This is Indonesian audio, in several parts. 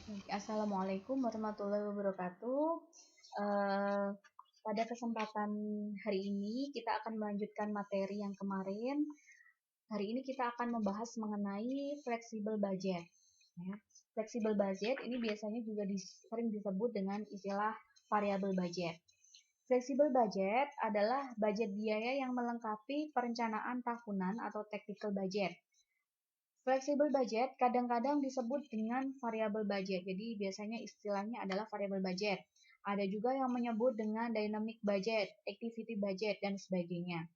Assalamualaikum warahmatullahi wabarakatuh. Eh, Pada kesempatan hari ini kita akan melanjutkan materi yang kemarin. Hari ini kita akan membahas mengenai flexible budget. Ya. Flexible budget ini biasanya juga sering disebut dengan istilah variable budget. Flexible budget adalah budget biaya yang melengkapi perencanaan tahunan atau tactical budget. Flexible budget kadang-kadang disebut dengan variable budget. Jadi biasanya istilahnya adalah variable budget. Ada juga yang menyebut dengan dynamic budget, activity budget, dan sebagainya.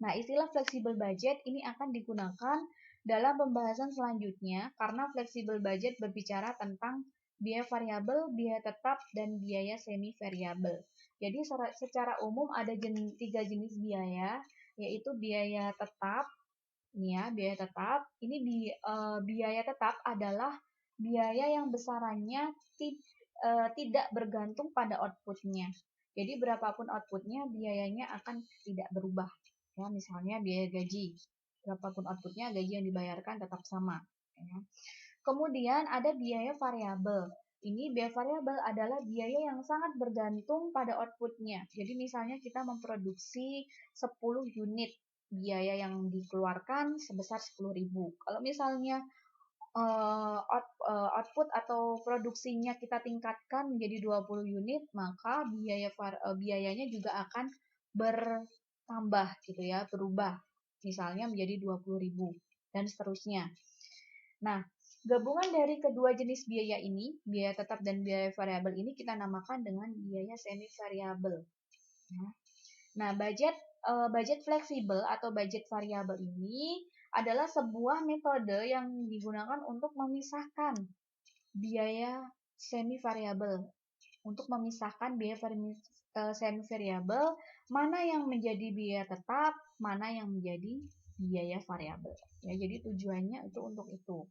Nah, istilah flexible budget ini akan digunakan dalam pembahasan selanjutnya karena flexible budget berbicara tentang biaya variabel, biaya tetap, dan biaya semi variabel. Jadi secara umum ada tiga jenis biaya, yaitu biaya tetap. Ini ya, biaya tetap. Ini biaya tetap adalah biaya yang besarannya tidak bergantung pada outputnya. Jadi berapapun outputnya, biayanya akan tidak berubah. Ya, misalnya biaya gaji, berapapun outputnya, gaji yang dibayarkan tetap sama. Ya. Kemudian ada biaya variabel. Ini biaya variabel adalah biaya yang sangat bergantung pada outputnya. Jadi misalnya kita memproduksi 10 unit, biaya yang dikeluarkan sebesar 10.000. Kalau misalnya output atau produksinya kita tingkatkan menjadi 20 unit, maka biayanya juga akan bertambah gitu ya, berubah. Misalnya menjadi 20.000 dan seterusnya. Nah, gabungan dari kedua jenis biaya ini, biaya tetap dan biaya variabel ini kita namakan dengan biaya semi variabel. Nah, budget fleksibel atau budget variabel ini adalah sebuah metode yang digunakan untuk memisahkan biaya semi variabel. Untuk memisahkan biaya semi variabel, mana yang menjadi biaya tetap, mana yang menjadi biaya variabel. Ya, jadi tujuannya itu untuk itu.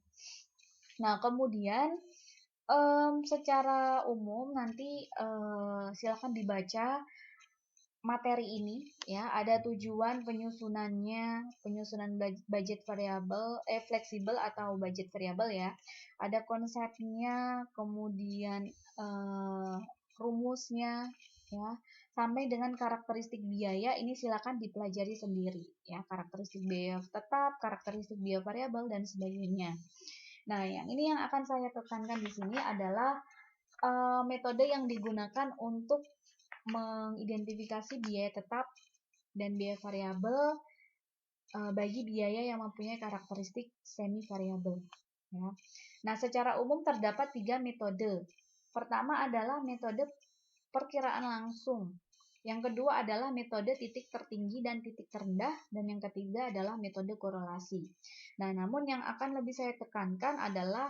Nah, kemudian secara umum nanti silakan dibaca materi ini ya, ada tujuan penyusunan budget variabel fleksibel atau budget variabel ya. Ada konsepnya, kemudian rumusnya ya, sampai dengan karakteristik biaya ini silakan dipelajari sendiri ya, karakteristik biaya tetap, karakteristik biaya variabel dan sebagainya. Nah, ini yang akan saya tekankan di sini adalah metode yang digunakan untuk mengidentifikasi biaya tetap dan biaya variabel bagi biaya yang mempunyai karakteristik semi variabel. Ya. Nah, secara umum terdapat 3 metode. Pertama adalah metode perkiraan langsung. Yang kedua adalah metode titik tertinggi dan titik terendah, dan yang ketiga adalah metode korelasi. Nah, namun yang akan lebih saya tekankan adalah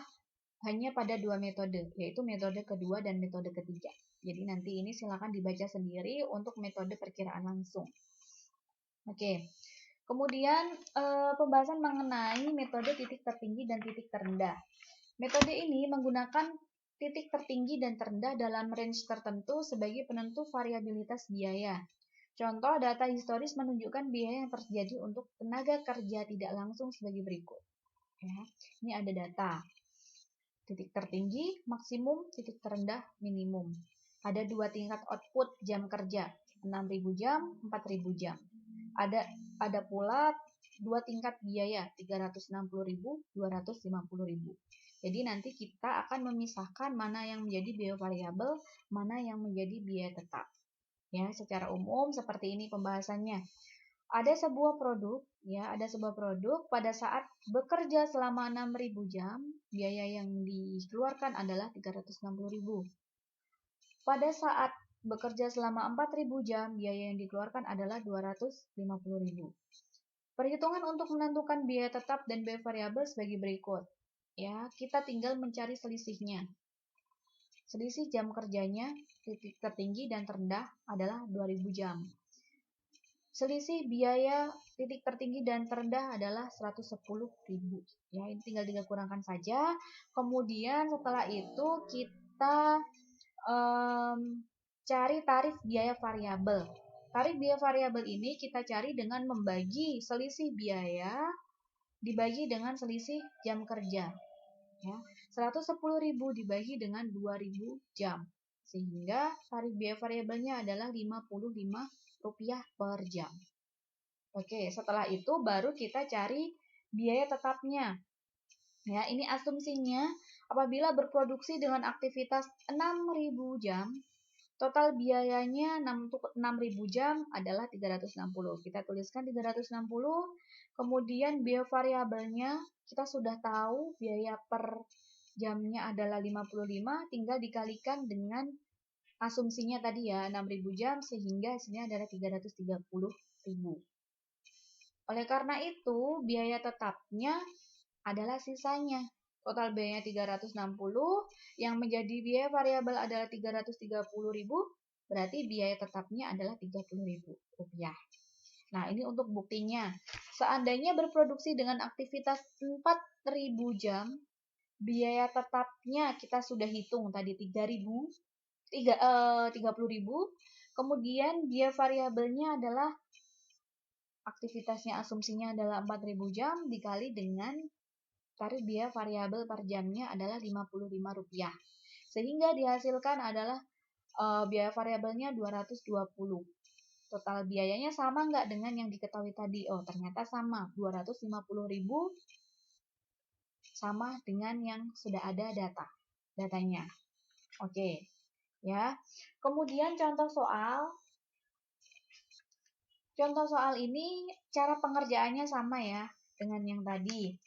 hanya pada 2 metode, yaitu metode kedua dan metode ketiga. Jadi nanti ini silakan dibaca sendiri untuk metode perkiraan langsung. Oke. Kemudian pembahasan mengenai metode titik tertinggi dan titik terendah. Metode ini menggunakan titik tertinggi dan terendah dalam range tertentu sebagai penentu variabilitas biaya. Contoh data historis menunjukkan biaya yang terjadi untuk tenaga kerja tidak langsung sebagai berikut. Ya, ini ada data. Titik tertinggi maksimum, titik terendah minimum. Ada 2 tingkat output jam kerja, 6.000 jam, 4.000 jam. Ada pula 2 tingkat biaya, 360.000, 250.000. Jadi nanti kita akan memisahkan mana yang menjadi biaya variabel, mana yang menjadi biaya tetap. Ya, secara umum seperti ini pembahasannya. Ada sebuah produk pada saat bekerja selama 6.000 jam, biaya yang dikeluarkan adalah 360.000. Pada saat bekerja selama 4.000 jam, biaya yang dikeluarkan adalah 250.000. Perhitungan untuk menentukan biaya tetap dan biaya variabel sebagai berikut. Ya, kita tinggal mencari selisihnya. Selisih jam kerjanya titik tertinggi dan terendah adalah 2.000 jam. Selisih biaya titik tertinggi dan terendah adalah 110.000. Ya, ini tinggal dikurangkan saja. Kemudian setelah itu kita cari tarif biaya variabel. Tarif biaya variabel ini kita cari dengan membagi selisih biaya dibagi dengan selisih jam kerja. Ya. 110.000 dibagi dengan 2.000 jam. Sehingga tarif biaya variabelnya adalah Rp55 per jam. Oke, setelah itu baru kita cari biaya tetapnya. Ya, ini asumsinya apabila berproduksi dengan aktivitas 6.000 jam, total biayanya 6.000 jam adalah 360. Kita tuliskan 360. Kemudian biaya variabelnya kita sudah tahu biaya per jamnya adalah 55, tinggal dikalikan dengan asumsinya tadi ya 6.000 jam sehingga hasilnya adalah 330.000. Oleh karena itu, biaya tetapnya adalah sisanya. Total biayanya 360, yang menjadi biaya variabel adalah 330.000, berarti biaya tetapnya adalah Rp30.000. Nah, ini untuk buktinya. Seandainya berproduksi dengan aktivitas 4.000 jam, biaya tetapnya kita sudah hitung tadi 30.000, kemudian biaya variabelnya adalah aktivitasnya asumsinya adalah 4.000 jam dikali dengan tarif biaya variabel per jamnya adalah Rp55. Sehingga dihasilkan adalah biaya variabelnya 220. Total biayanya sama nggak dengan yang diketahui tadi? Oh, ternyata sama. 250.000 sama dengan yang sudah ada datanya. Oke. Ya. Kemudian contoh soal ini cara pengerjaannya sama ya dengan yang tadi.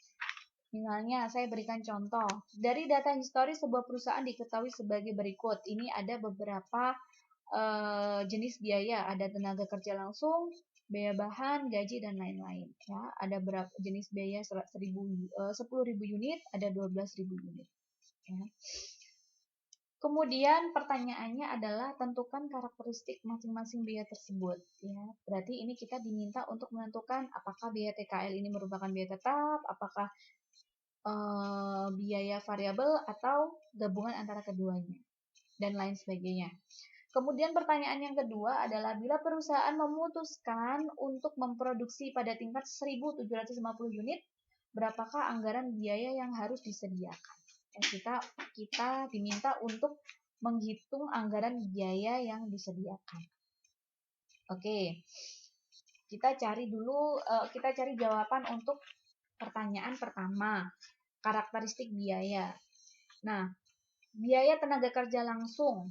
Misalnya, saya berikan contoh. Dari data historis sebuah perusahaan diketahui sebagai berikut. Ini ada beberapa jenis biaya. Ada tenaga kerja langsung, biaya bahan, gaji, dan lain-lain. Ya, ada berapa jenis biaya? 10.000 unit, ada 12.000 unit. Ya. Kemudian pertanyaannya adalah tentukan karakteristik masing-masing biaya tersebut. Ya, berarti ini kita diminta untuk menentukan apakah biaya TKL ini merupakan biaya tetap, apakah biaya variabel atau gabungan antara keduanya dan lain sebagainya. Kemudian pertanyaan yang kedua adalah bila perusahaan memutuskan untuk memproduksi pada tingkat 1.750 unit, berapakah anggaran biaya yang harus disediakan? Kita diminta untuk menghitung anggaran biaya yang disediakan. Oke. Kita cari jawaban untuk pertanyaan pertama. Karakteristik biaya. Nah, biaya tenaga kerja langsung.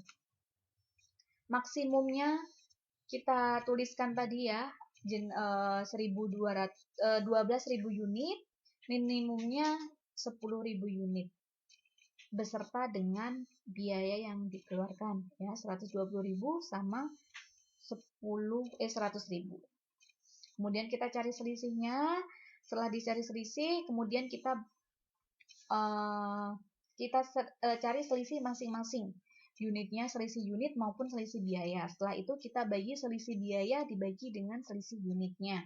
Maksimumnya kita tuliskan tadi ya, 12.000 unit, minimumnya 10.000 unit. Beserta dengan biaya yang dikeluarkan ya, 120.000 sama 100.000. Kemudian kita cari selisihnya. Setelah dicari selisih, kemudian kita cari selisih masing-masing unitnya, selisih unit maupun selisih biaya. Setelah itu kita bagi selisih biaya dibagi dengan selisih unitnya.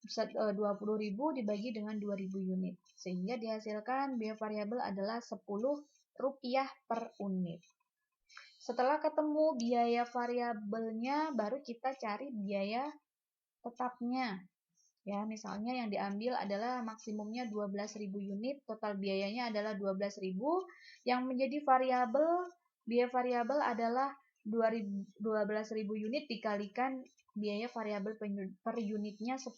20.000 dibagi dengan 2.000 unit, sehingga dihasilkan biaya variabel adalah Rp10 per unit. Setelah ketemu biaya variabelnya, baru kita cari biaya tetapnya. Ya, misalnya yang diambil adalah maksimumnya 12.000 unit, total biayanya adalah 12.000, yang menjadi biaya variabel adalah 12.000 unit dikalikan biaya variabel per unitnya 10.000,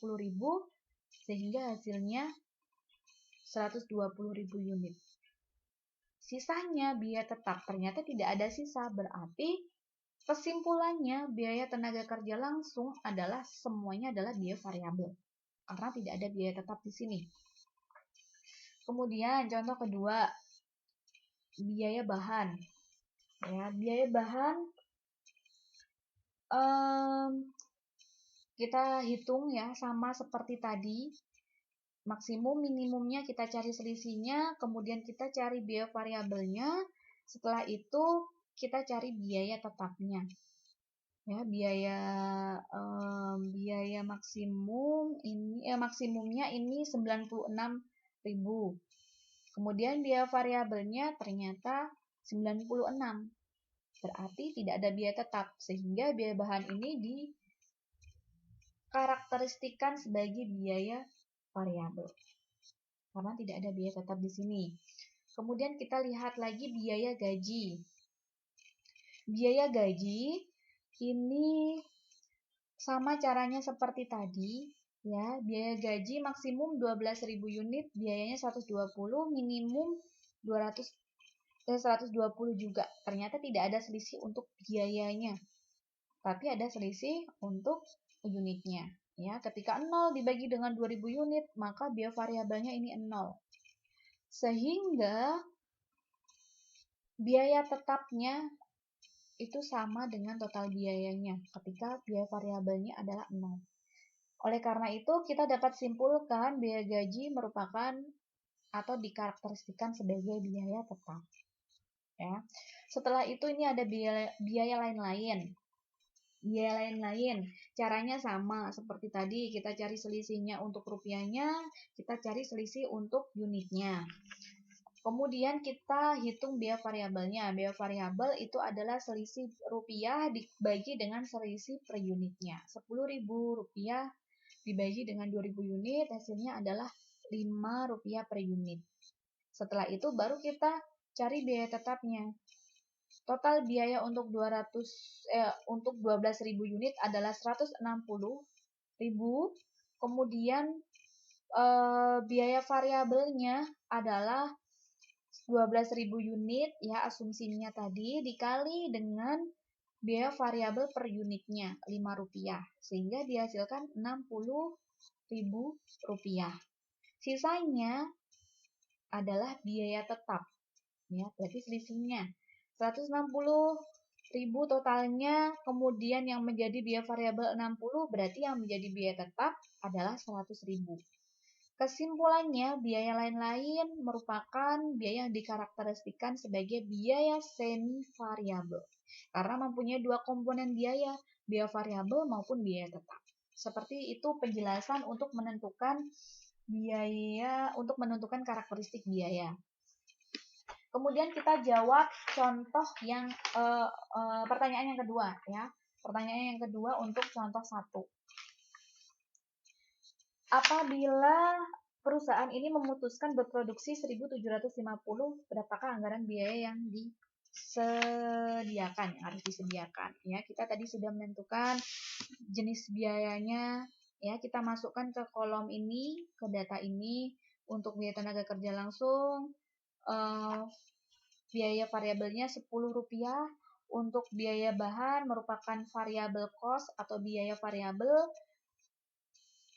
sehingga hasilnya 120.000 unit. Sisanya biaya tetap, ternyata tidak ada sisa, berarti kesimpulannya biaya tenaga kerja langsung adalah semuanya adalah biaya variabel. Karena tidak ada biaya tetap di sini. Kemudian contoh kedua, biaya bahan. Ya, biaya bahan kita hitung ya sama seperti tadi. Maksimum minimumnya kita cari selisihnya, kemudian kita cari biaya variabelnya. Setelah itu kita cari biaya tetapnya. Ya, biaya maksimumnya ini 96.000. Kemudian biaya variabelnya ternyata 96. Berarti tidak ada biaya tetap, sehingga biaya bahan ini dikarakteristikan sebagai biaya variabel. Karena tidak ada biaya tetap di sini. Kemudian kita lihat lagi biaya gaji. Biaya gaji ini sama caranya seperti tadi, ya. Biaya gaji maksimum 12.000 unit, biayanya 120, minimum 120 juga. Ternyata tidak ada selisih untuk biayanya, tapi ada selisih untuk unitnya. Ya, ketika 0 dibagi dengan 2000 unit, maka biaya variabelnya ini 0. Sehingga biaya tetapnya itu sama dengan total biayanya ketika biaya variabelnya adalah 0. Oleh karena itu, kita dapat simpulkan biaya gaji merupakan atau dikarakteristikan sebagai biaya tetap. Ya. Setelah itu ini ada biaya lain-lain. Biaya lain-lain, caranya sama seperti tadi, kita cari selisihnya untuk rupiahnya, kita cari selisih untuk unitnya. Kemudian kita hitung biaya variabelnya. Biaya variabel itu adalah selisih rupiah dibagi dengan selisih per unitnya. 10.000 rupiah dibagi dengan 2000 unit, hasilnya adalah 5 rupiah per unit. Setelah itu baru kita cari biaya tetapnya. Total biaya untuk 12.000 unit adalah 160.000. Kemudian biaya variabelnya adalah 12.000 unit, ya, asumsinya tadi, dikali dengan biaya variabel per unitnya 5 rupiah, sehingga dihasilkan 60.000 rupiah. Sisanya adalah biaya tetap, ya, berarti selisihnya 160.000 totalnya, kemudian yang menjadi biaya variabel 60, berarti yang menjadi biaya tetap adalah 100.000. Kesimpulannya, biaya lain-lain merupakan biaya yang dikarakteristikan sebagai biaya semi variabel karena mempunyai dua komponen biaya variabel maupun biaya tetap. Seperti itu penjelasan untuk menentukan biaya, untuk menentukan karakteristik biaya. Kemudian kita jawab contoh yang pertanyaan yang kedua, ya. Pertanyaan yang kedua untuk contoh 1. Apabila perusahaan ini memutuskan berproduksi 1.750, berapakah anggaran biaya yang disediakan, yang harus disediakan? Ya, kita tadi sudah menentukan jenis biayanya, ya, kita masukkan ke kolom ini, ke data ini. Untuk biaya tenaga kerja langsung, biaya variabelnya 10 rupiah. Untuk biaya bahan merupakan variabel cost atau biaya variabel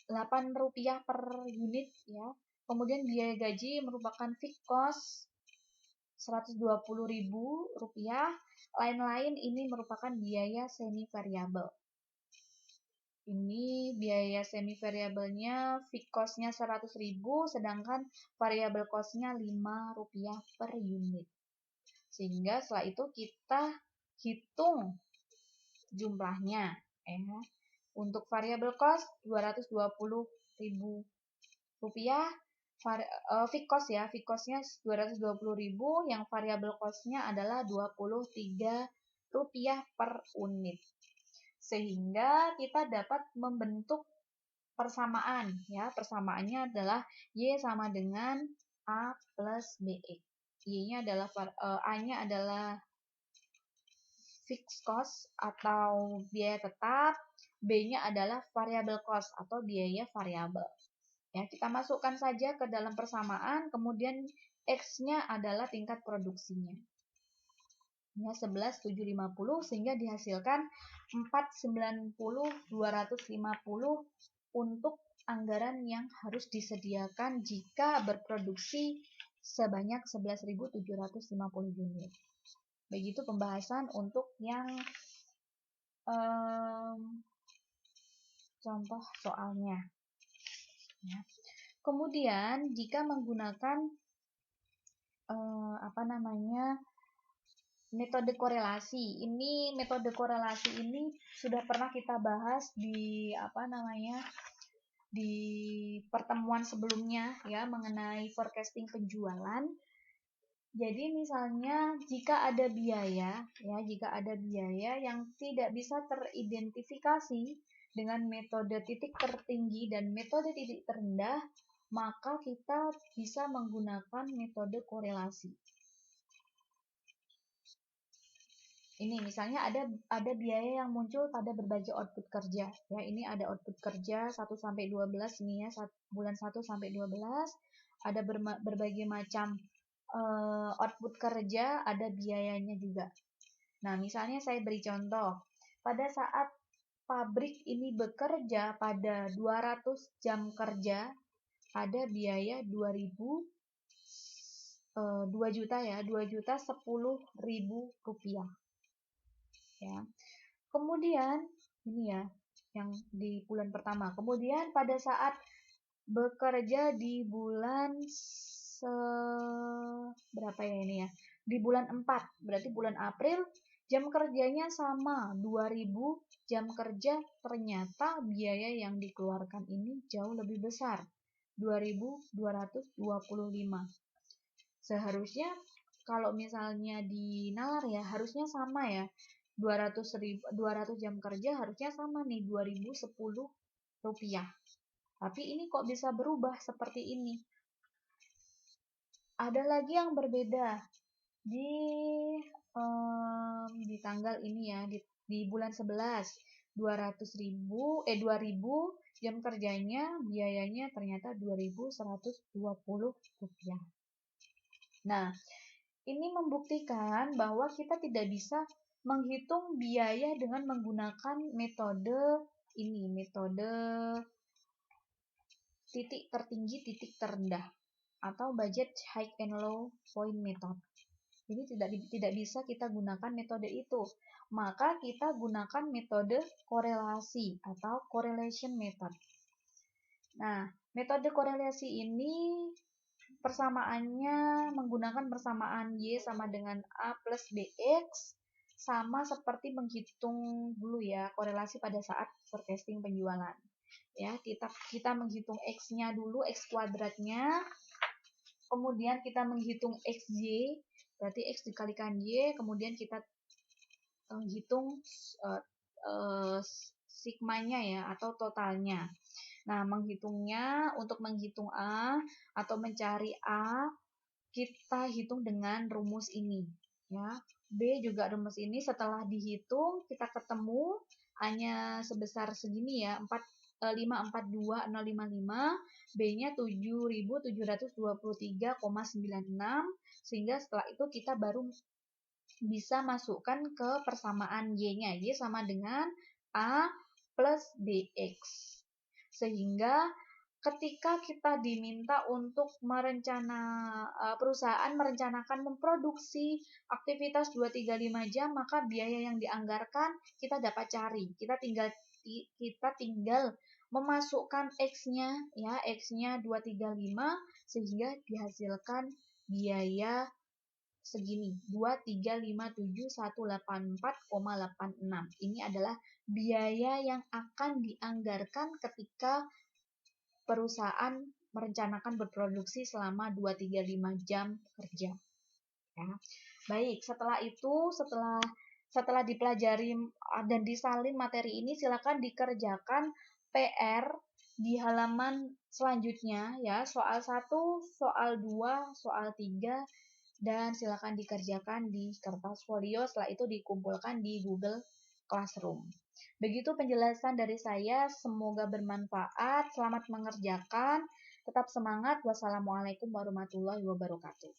8 rupiah per unit, ya. Kemudian biaya gaji merupakan fixed cost 120.000 rupiah. Lain-lain ini merupakan biaya semi variabel. Ini biaya semi variabelnya, fixed cost-nya 100.000, sedangkan variabel cost-nya 5 rupiah per unit. Sehingga setelah itu kita hitung jumlahnya, ya. Untuk variabel cost 220.000 rupiah, fixed cost, ya, fixed cost-nya 220.000, yang variabel cost-nya adalah 23 rupiah per unit. Sehingga kita dapat membentuk persamaan, ya. Persamaannya adalah Y sama dengan A plus BX. Y-nya adalah A-nya adalah fixed cost atau biaya tetap, B-nya adalah variable cost atau biaya variabel. Ya, kita masukkan saja ke dalam persamaan, kemudian X-nya adalah tingkat produksinya. Ya, 11.750 sehingga dihasilkan 490.250 untuk anggaran yang harus disediakan jika berproduksi sebanyak 11.750 unit. Begitu pembahasan untuk yang contoh soalnya. Ya. Kemudian jika menggunakan metode korelasi, metode korelasi ini sudah pernah kita bahas di di pertemuan sebelumnya, ya, mengenai forecasting penjualan. Jadi misalnya jika ada biaya yang tidak bisa teridentifikasi dengan metode titik tertinggi dan metode titik terendah, maka kita bisa menggunakan metode korelasi. Ini misalnya ada biaya yang muncul pada berbagai output kerja. Ya, ini ada output kerja 1 sampai 12 ini ya, bulan 1 sampai 12. Ada berbagai macam output kerja, ada biayanya juga. Nah, misalnya saya beri contoh. Pada saat pabrik ini bekerja pada 200 jam kerja, ada biaya 2 juta ya, 2.010.000 rupiah. Ya. Kemudian ini ya yang di bulan pertama. Kemudian pada saat bekerja di bulan berapa ya ini ya? Di bulan 4, berarti bulan April jam kerjanya sama 2.000 jam kerja, ternyata biaya yang dikeluarkan ini jauh lebih besar, 2.225. Seharusnya kalau misalnya di nalar ya harusnya sama ya, 200 jam kerja harusnya sama nih, 2.010 rupiah. Tapi ini kok bisa berubah seperti ini? Ada lagi yang berbeda di tanggal ini ya, di bulan 11, 2.000 jam kerjanya biayanya ternyata 2.120 rupiah. Nah, ini membuktikan bahwa kita tidak bisa menghitung biaya dengan menggunakan metode ini, metode titik tertinggi, titik terendah, atau budget high and low point method. Jadi tidak bisa kita gunakan metode itu. Maka kita gunakan metode korelasi atau correlation method. Nah, metode korelasi ini persamaannya menggunakan persamaan Y sama dengan A plus BX, sama seperti menghitung dulu ya korelasi pada saat forecasting penjualan. Ya, kita menghitung X-nya dulu, X kuadratnya, kemudian kita menghitung XY, berarti X dikalikan Y, kemudian kita menghitung sigmanya ya atau totalnya. Nah, untuk menghitung A atau mencari A, kita hitung dengan rumus ini ya. B juga rumus ini, setelah dihitung kita ketemu A-nya sebesar segini ya, 542.055, B-nya 7.723,96, sehingga setelah itu kita baru bisa masukkan ke persamaan Y-nya. Y sama dengan A plus BX. Sehingga ketika kita diminta untuk perusahaan merencanakan memproduksi aktivitas 2-3-5 jam, maka biaya yang dianggarkan kita dapat cari. Kita tinggal memasukkan X-nya ya, X-nya 235 sehingga dihasilkan biaya segini, 2.357.184,86. Ini adalah biaya yang akan dianggarkan ketika perusahaan merencanakan berproduksi selama 2-3-5 jam kerja. Ya. Baik, setelah itu, setelah dipelajari dan disalin materi ini, silakan dikerjakan PR di halaman selanjutnya ya, soal 1, soal 2, soal 3, dan silakan dikerjakan di kertas folio, setelah itu dikumpulkan di Google Classroom. Begitu penjelasan dari saya, semoga bermanfaat. Selamat mengerjakan, tetap semangat. Wassalamualaikum warahmatullahi wabarakatuh.